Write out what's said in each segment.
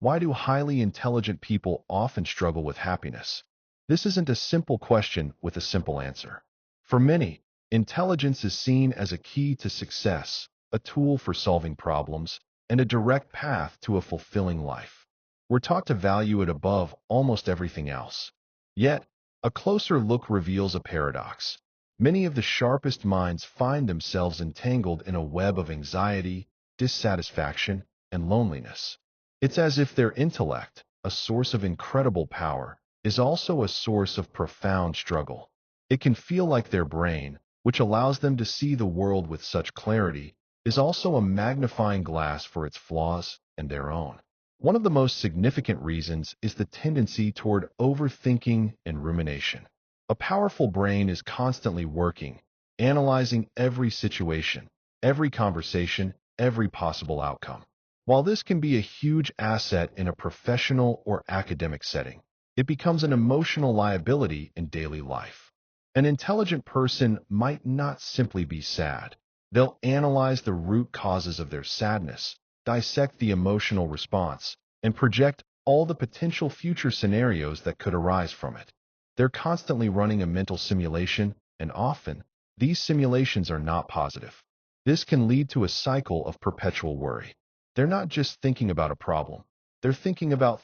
Why do highly intelligent people often struggle with happiness? This isn't a simple question with a simple answer. For many, intelligence is seen as a key to success, a tool for solving problems, and a direct path to a fulfilling life. We're taught to value it above almost everything else. Yet, a closer look reveals a paradox. Many of the sharpest minds find themselves entangled in a web of anxiety, dissatisfaction, and loneliness. It's as if their intellect, a source of incredible power, is also a source of profound struggle. It can feel like their brain, which allows them to see the world with such clarity, is also a magnifying glass for its flaws and their own. One of the most significant reasons is the tendency toward overthinking and rumination. A powerful brain is constantly working, analyzing every situation, every conversation, every possible outcome. While this can be a huge asset in a professional or academic setting, it becomes an emotional liability in daily life. An intelligent person might not simply be sad. They'll analyze the root causes of their sadness, dissect the emotional response, and project all the potential future scenarios that could arise from it. They're constantly running a mental simulation, and often, these simulations are not positive. This can lead to a cycle of perpetual worry. They're not just thinking about a problem. They're thinking about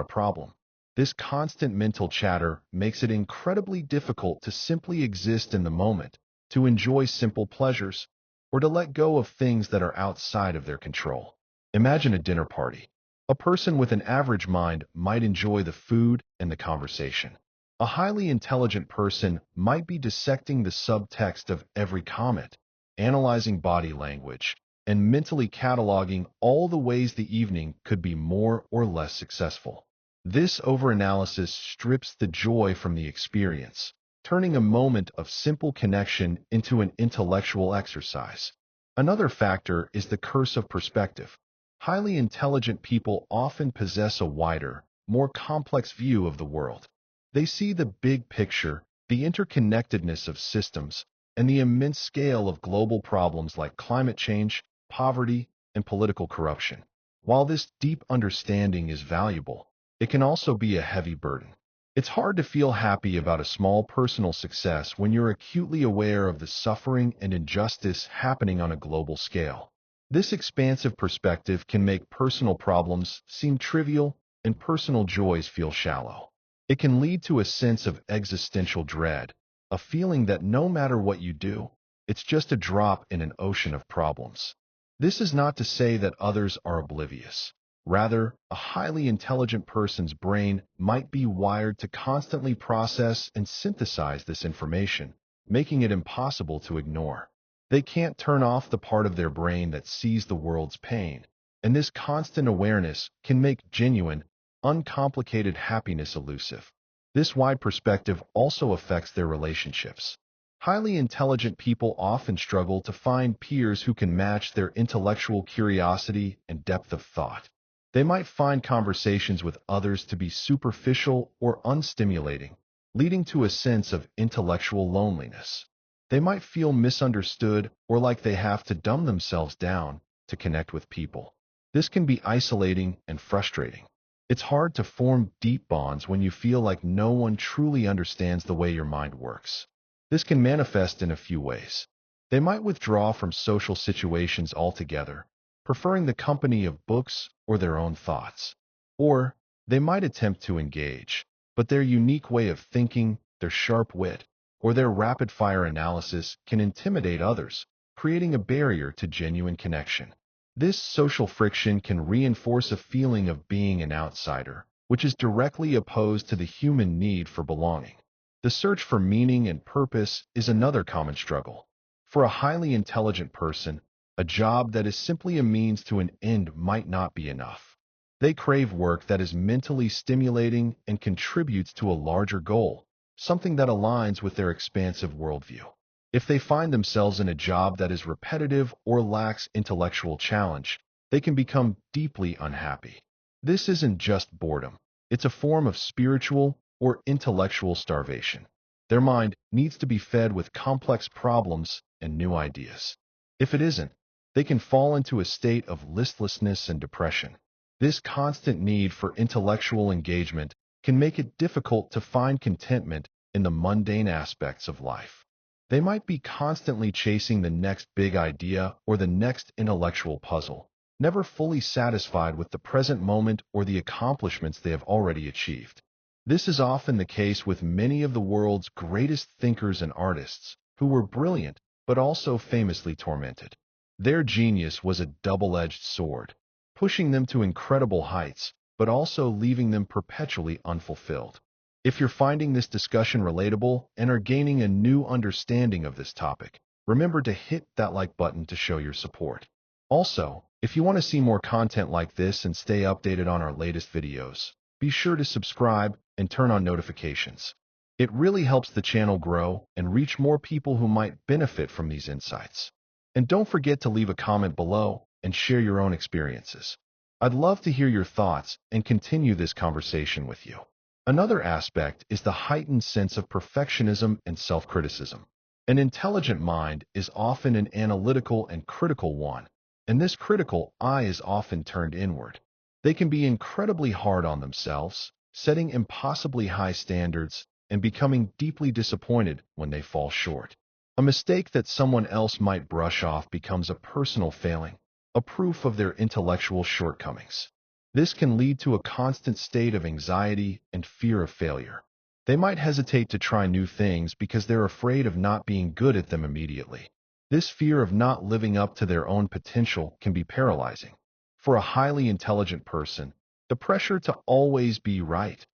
a problem. This constant mental chatter makes it incredibly difficult to simply exist in the moment, to enjoy simple pleasures, or to let go of things that are outside of their control. Imagine a dinner party. A person with an average mind might enjoy the food and the conversation. A highly intelligent person might be dissecting the subtext of every comment, analyzing body language, and mentally cataloging all the ways the evening could be more or less successful. This overanalysis strips the joy from the experience, turning a moment of simple connection into an intellectual exercise. Another factor is the curse of perspective. Highly intelligent people often possess a wider, more complex view of the world. They see the big picture, the interconnectedness of systems, and the immense scale of global problems like climate change, poverty, and political corruption. While this deep understanding is valuable, it can also be a heavy burden. It's hard to feel happy about a small personal success when you're acutely aware of the suffering and injustice happening on a global scale. This expansive perspective can make personal problems seem trivial and personal joys feel shallow. It can lead to a sense of existential dread, a feeling that no matter what you do, it's just a drop in an ocean of problems. This is not to say that others are oblivious. Rather, a highly intelligent person's brain might be wired to constantly process and synthesize this information, making it impossible to ignore. They can't turn off the part of their brain that sees the world's pain, and this constant awareness can make genuine, uncomplicated happiness elusive. This wide perspective also affects their relationships. Highly intelligent people often struggle to find peers who can match their intellectual curiosity and depth of thought. They might find conversations with others to be superficial or unstimulating, leading to a sense of intellectual loneliness. They might feel misunderstood or like they have to dumb themselves down to connect with people. This can be isolating and frustrating. It's hard to form deep bonds when you feel like no one truly understands the way your mind works. This can manifest in a few ways. They might withdraw from social situations altogether, preferring the company of books or their own thoughts. Or they might attempt to engage, but their unique way of thinking, their sharp wit, or their rapid-fire analysis can intimidate others, creating a barrier to genuine connection. This social friction can reinforce a feeling of being an outsider, which is directly opposed to the human need for belonging. The search for meaning and purpose is another common struggle. For a highly intelligent person, a job that is simply a means to an end might not be enough. They crave work that is mentally stimulating and contributes to a larger goal, something that aligns with their expansive worldview. If they find themselves in a job that is repetitive or lacks intellectual challenge, they can become deeply unhappy. This isn't just boredom. It's a form of spiritual or intellectual starvation. Their mind needs to be fed with complex problems and new ideas. If it isn't, they can fall into a state of listlessness and depression. This constant need for intellectual engagement can make it difficult to find contentment in the mundane aspects of life. They might be constantly chasing the next big idea or the next intellectual puzzle, never fully satisfied with the present moment or the accomplishments they have already achieved. This is often the case with many of the world's greatest thinkers and artists, who were brilliant but also famously tormented. Their genius was a double-edged sword, pushing them to incredible heights, but also leaving them perpetually unfulfilled. If you're finding this discussion relatable and are gaining a new understanding of this topic, remember to hit that like button to show your support. Also, if you want to see more content like this and stay updated on our latest videos, be sure to subscribe and turn on notifications. It really helps the channel grow and reach more people who might benefit from these insights. And don't forget to leave a comment below and share your own experiences. I'd love to hear your thoughts and continue this conversation with you. Another aspect is the heightened sense of perfectionism and self-criticism. An intelligent mind is often an analytical and critical one, and this critical eye is often turned inward. They can be incredibly hard on themselves, setting impossibly high standards and becoming deeply disappointed when they fall short. A mistake that someone else might brush off becomes a personal failing, a proof of their intellectual shortcomings. This can lead to a constant state of anxiety and fear of failure. They might hesitate to try new things because they're afraid of not being good at them immediately. This fear of not living up to their own potential can be paralyzing. For a highly intelligent person, the pressure to always be right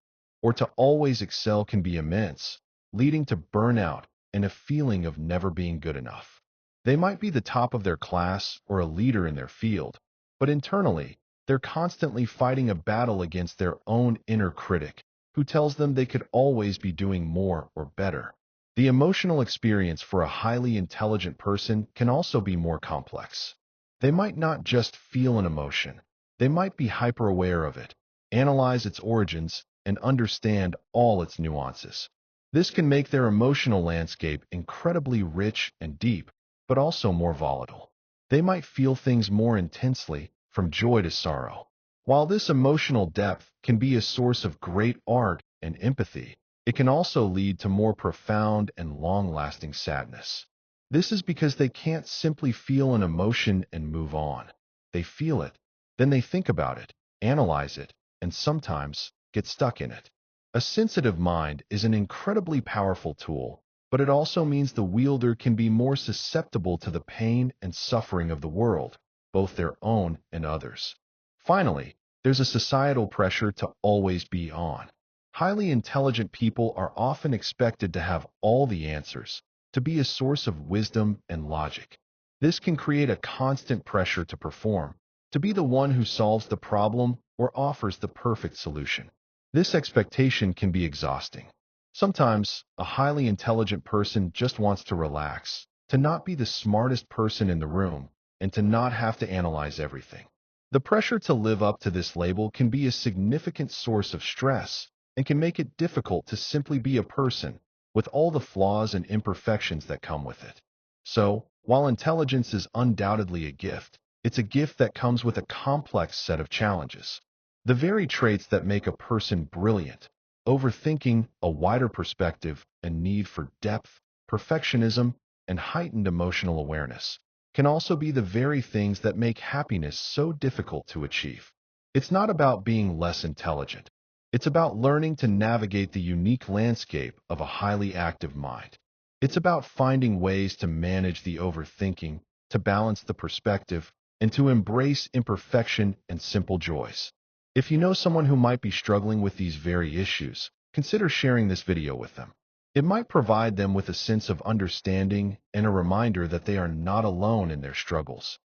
or to always excel can be immense, leading to burnout and a feeling of never being good enough. They might be the top of their class or a leader in their field, but internally, they're constantly fighting a battle against their own inner critic, who tells them they could always be doing more or better. The emotional experience for a highly intelligent person can also be more complex. They might not just feel an emotion, they might be hyper-aware of it, analyze its origins, and understand all its nuances. This can make their emotional landscape incredibly rich and deep, but also more volatile. They might feel things more intensely, from joy to sorrow. While this emotional depth can be a source of great art and empathy, it can also lead to more profound and long-lasting sadness. This is because they can't simply feel an emotion and move on. They feel it, then they think about it, analyze it, and sometimes get stuck in it. A sensitive mind is an incredibly powerful tool, but it also means the wielder can be more susceptible to the pain and suffering of the world, both their own and others. Finally, there's a societal pressure to always be on. Highly intelligent people are often expected to have all the answers, to be a source of wisdom and logic. This can create a constant pressure to perform, to be the one who solves the problem or offers the perfect solution. This expectation can be exhausting. Sometimes, a highly intelligent person just wants to relax, to not be the smartest person in the room, and to not have to analyze everything. The pressure to live up to this label can be a significant source of stress and can make it difficult to simply be a person, with all the flaws and imperfections that come with it. So, while intelligence is undoubtedly a gift, it's a gift that comes with a complex set of challenges. The very traits that make a person brilliant, overthinking, a wider perspective, a need for depth, perfectionism, and heightened emotional awareness, can also be the very things that make happiness so difficult to achieve. It's not about being less intelligent. It's about learning to navigate the unique landscape of a highly active mind. It's about finding ways to manage the overthinking, to balance the perspective, and to embrace imperfection and simple joys. If you know someone who might be struggling with these very issues, consider sharing this video with them. It might provide them with a sense of understanding and a reminder that they are not alone in their struggles.